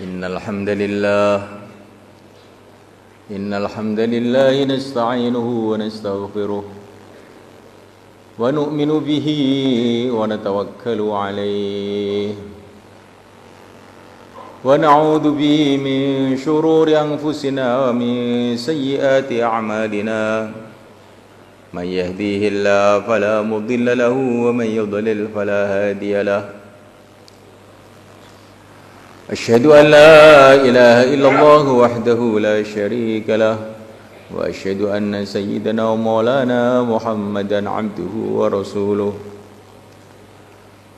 Innal hamdalillah nasta'inuhu wa nastaghfiruh wa nu'minu bihi wa natawakkalu alayhi wa na'udzu bihi min shururi anfusina wa min sayyiati a'malina man yahdihillahu fala mudilla lahu wa man yudlil fala hadiya lahu. أشهد أن لا إله إلا الله وحده لا شريك له وأشهد أن سيدنا ومولانا محمدا عبده ورسوله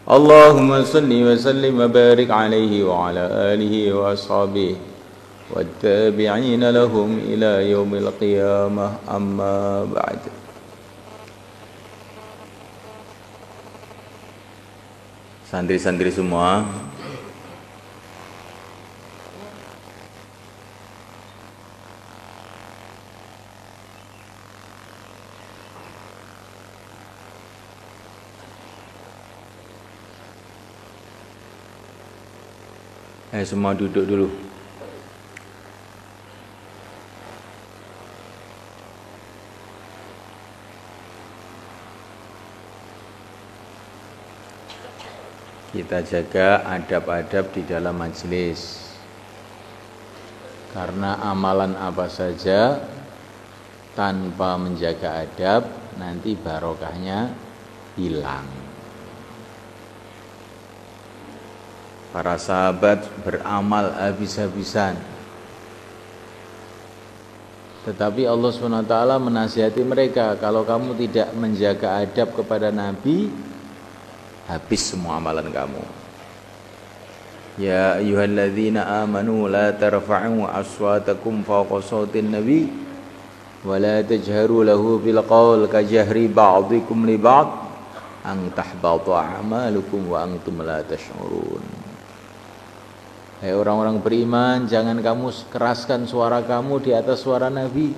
اللهم صل وسلم وبارك عليه وعلى آله وأصحابه والتابعين لهم إلى يوم القيامة أما بعد. Santri-santri semua, semua duduk dulu. Kita jaga adab-adab di dalam majelis. Karena amalan apa saja tanpa menjaga adab nanti barokahnya hilang. Para sahabat beramal habis-habisan, tetapi Allah SWT menasihati mereka, kalau kamu tidak menjaga adab kepada Nabi, habis semua amalan kamu. Ya ayyuhalladzina amanu la tarfa'u aswatakum fawqa sawtin nabi wa la tajharu lahu bil qawl kajahri ba'dikum li ba'd an tahbata a'malukum wa antum la tash'urun. Hai orang-orang beriman, jangan kamu keraskan suara kamu di atas suara Nabi.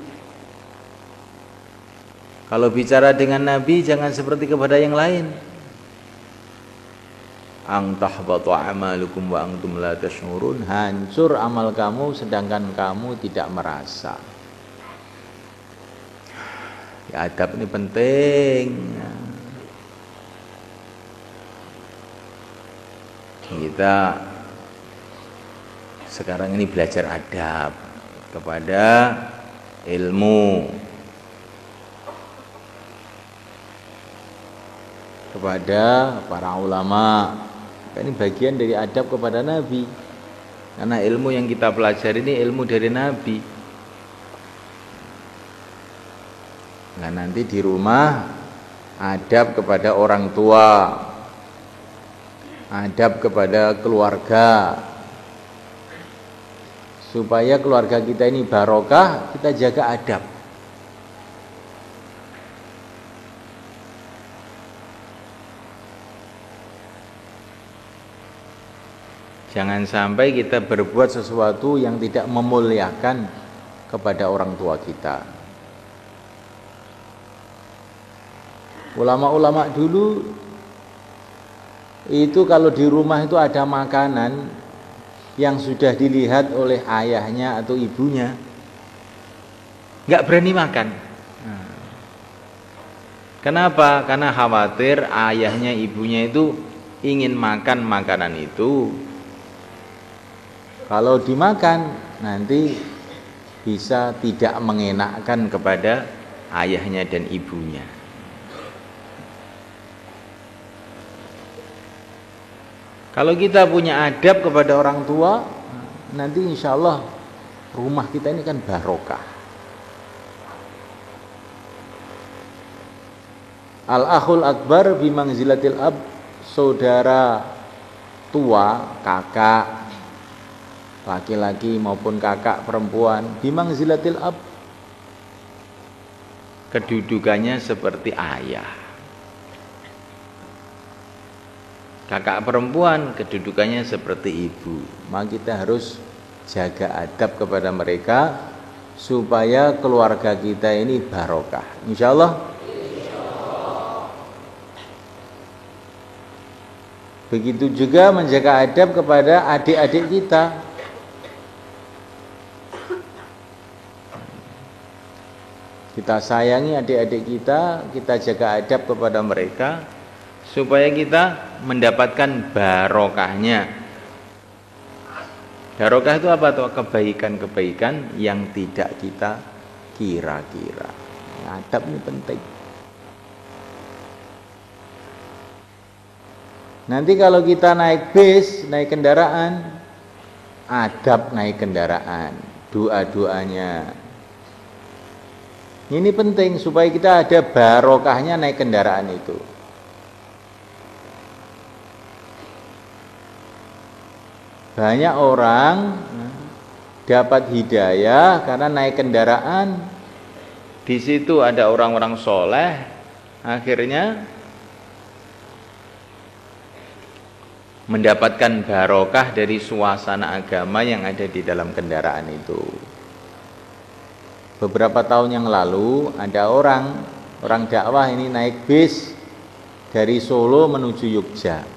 Kalau bicara dengan Nabi jangan seperti kepada yang lain. Ang tahbatu a'malukum wa antum la tash'urun. Hancur amal kamu sedangkan kamu tidak merasa. Ya, adab ini penting. Kita sekarang ini belajar adab kepada ilmu, kepada para ulama. Ini bagian dari adab kepada Nabi. Karena ilmu yang kita pelajari ini ilmu dari Nabi. Nah, nanti di rumah adab kepada orang tua, adab kepada keluarga. Supaya keluarga kita ini barokah, kita jaga adab. Jangan sampai kita berbuat sesuatu yang tidak memuliakan kepada orang tua kita. Ulama-ulama dulu itu kalau di rumah itu ada makanan yang sudah dilihat oleh ayahnya atau ibunya, nggak berani makan. Kenapa? Karena khawatir ayahnya, ibunya itu ingin makan makanan itu. Kalau dimakan nanti bisa tidak mengenakkan kepada ayahnya dan ibunya. Kalau kita punya adab kepada orang tua, nanti insya Allah rumah kita ini kan barokah. Al-akhul akbar bimangzilatil ab, saudara tua, kakak, laki-laki maupun kakak perempuan, bimangzilatil ab, kedudukannya seperti ayah. Kakak perempuan kedudukannya seperti ibu. Maka kita harus jaga adab kepada mereka supaya keluarga kita ini barokah. Insyaallah. Begitu juga menjaga adab kepada adik-adik kita. Kita sayangi adik-adik kita, kita jaga adab kepada mereka supaya kita mendapatkan barokahnya. Barokah itu apa tuh? Kebaikan-kebaikan yang tidak kita kira-kira. Adab ini penting. Nanti kalau kita naik bis, naik kendaraan, adab naik kendaraan, doa-doanya. Ini penting supaya kita ada barokahnya naik kendaraan itu. Banyak orang dapat hidayah karena naik kendaraan. Di situ ada orang-orang soleh, akhirnya mendapatkan barokah dari suasana agama yang ada di dalam kendaraan itu. Beberapa tahun yang lalu ada orang dakwah ini naik bis dari Solo menuju Yogyakarta.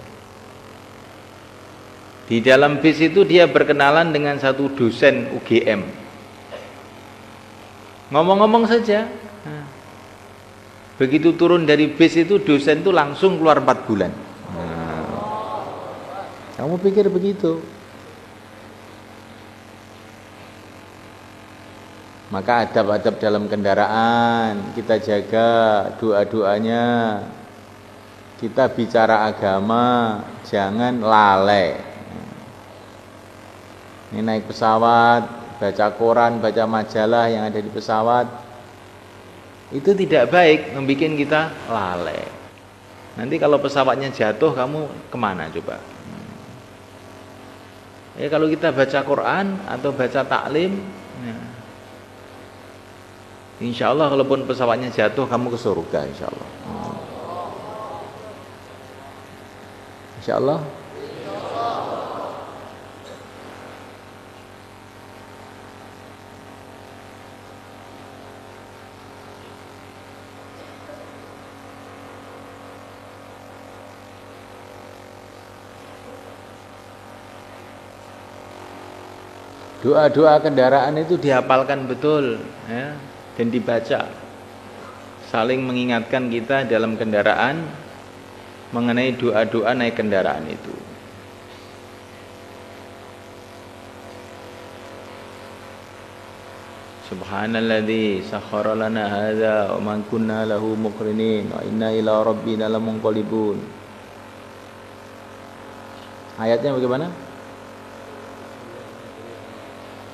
Di dalam bis itu dia berkenalan dengan satu dosen UGM. Ngomong-ngomong saja. Begitu turun dari bis itu dosen itu langsung keluar 4 bulan. Kamu pikir begitu? Maka adab-adab dalam kendaraan kita jaga, doa-doanya. Kita bicara agama, jangan lalai. Ini naik pesawat, baca koran, baca majalah yang ada di pesawat. Itu tidak baik, membuat kita lalai. Nanti kalau pesawatnya jatuh, kamu kemana coba? Ya kalau kita baca Quran atau baca taklim, insya Allah kalaupun pesawatnya jatuh kamu ke surga insya Allah. Insya Allah. Doa-doa kendaraan itu dihafalkan betul, ya, dan dibaca. Saling mengingatkan kita dalam kendaraan mengenai doa-doa naik kendaraan itu. Subhanalladzi sakhkhara lana hadza wa ma kunna lahu muqrinin wa inna ila rabbina lamunqalibun. Ayatnya bagaimana?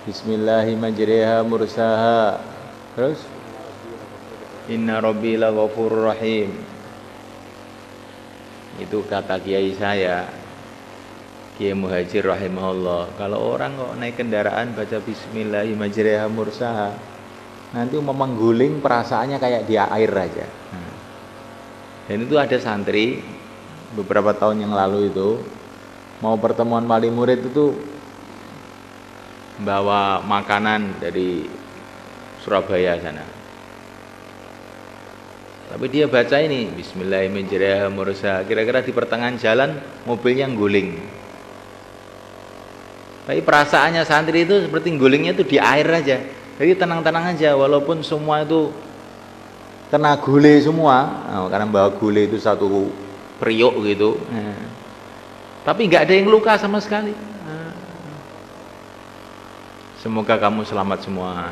Bismillahirrahmanirrahim mursaha. Terus inna rabbi laghafurur rahim. Itu kata kiai saya, Kiai Muhajir rahimahullah. Kalau orang kok naik kendaraan baca bismillahirrahmanirrahim mursaha, nanti mengguling perasaannya kayak di air aja. Dan itu ada santri beberapa tahun yang lalu itu mau pertemuan wali murid itu bawa makanan dari Surabaya sana. Tapi dia baca ini bismillahirrahmanirrahim mursaha. Kira-kira di pertengahan jalan mobilnya guling. Tapi perasaannya santri itu seperti gulingnya itu di air aja. Jadi tenang-tenang aja walaupun semua itu kena gule semua. Karena bawa gule itu satu periuk gitu. Tapi nggak ada yang luka sama sekali. Semoga kamu selamat semua.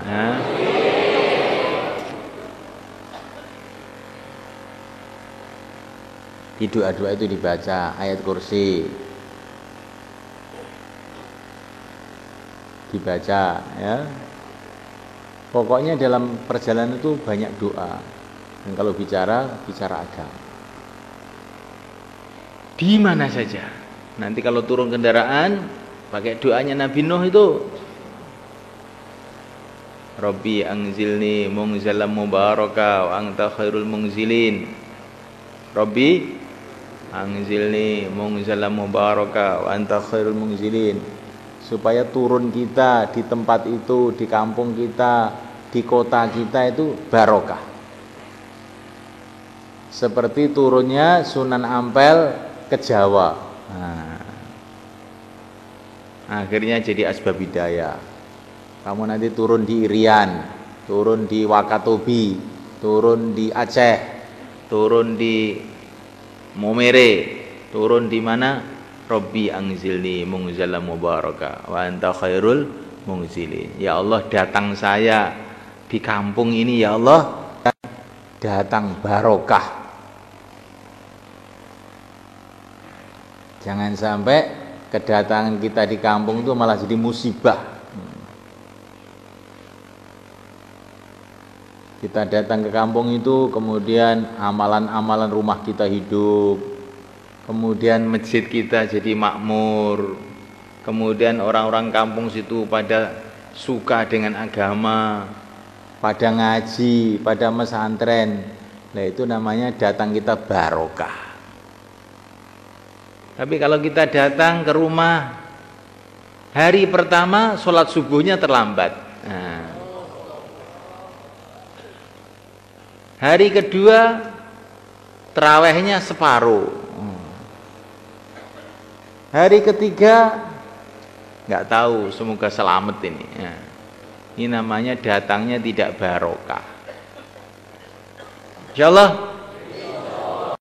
Di doa-doa itu dibaca ayat kursi, dibaca ya. Pokoknya dalam perjalanan itu banyak doa. Dan kalau bicara agama. Di mana saja. Nanti kalau turun kendaraan pakai doanya Nabi Nuh itu. Rabbi anzilni munzalam mubaraka wa anta khairul munzilin. Rabbi anzilni munzalam mubaraka wa anta khairul munzilin. Supaya turun kita di tempat itu, di kampung kita, di kota kita itu barokah. Seperti turunnya Sunan Ampel ke Jawa. Nah, akhirnya jadi asbab hidayah. Kamu nanti turun di Irian, turun di Wakatobi, turun di Aceh, turun di Momere, turun di mana? Rabbi anzilni munzalan mubaraka wa anta khairul munzilin. Ya Allah, datang saya di kampung ini ya Allah, datang barokah. Jangan sampai kedatangan kita di kampung itu malah jadi musibah. Kita datang ke kampung itu, kemudian amalan-amalan rumah kita hidup, kemudian masjid kita jadi makmur, kemudian orang-orang kampung situ pada suka dengan agama, pada ngaji, pada pesantren. Nah itu namanya datang kita barokah. Tapi kalau kita datang ke rumah, hari pertama sholat subuhnya terlambat. Nah, hari kedua terawihnya separuh. Hari ketiga nggak tahu, semoga selamat ini. Ya. Ini namanya datangnya tidak barokah. Insyaallah